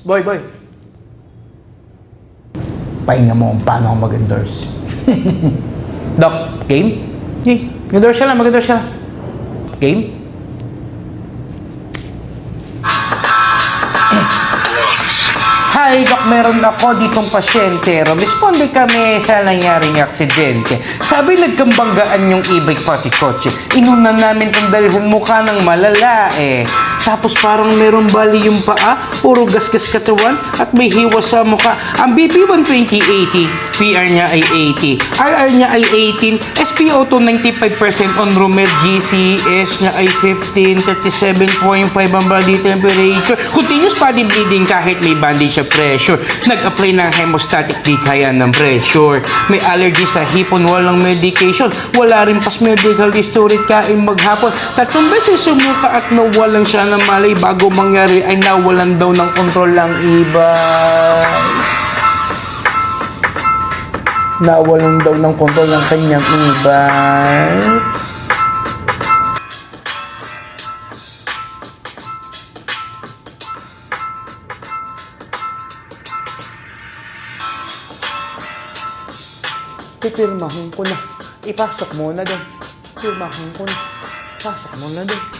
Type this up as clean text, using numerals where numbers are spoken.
Boy. Pahinga mo kung paano ako mag-endorse. Doc, game? Okay, mag-endorse ka lang. Game? Hi, Doc, meron ako ditong pasyente. Responde kami sa nangyaring aksidente. Sabi nagkambanggaan yung e-bike pati kotse. Inuna namin kung dalhin mukha ng malala eh. Tapos parang meron bali yung paa, puro gasgas katawan at may hiwa sa mukha. Ang BP 120/80, PR niya ay 80, RR niya ay 18, SpO2 95% on Romel, GCS niya ay 15, 37.5 ang body temperature. Continuous body bleeding kahit may bandage sa pressure. Nag-apply ng hemostatic, di kaya ng pressure. May allergy sa hipon, walang medication. Wala rin pas medical history, kain maghapon. 3 beses sumuka at nawalan siya ng malay. Bago mangyari ay nawalan daw ng kontrol ang iba. Nawalan daw ng kontrol ng kanyang iba. Pipirmahin ko na. Ipasok mo na doon. Pirmahin ko na. Pasok mo na doon.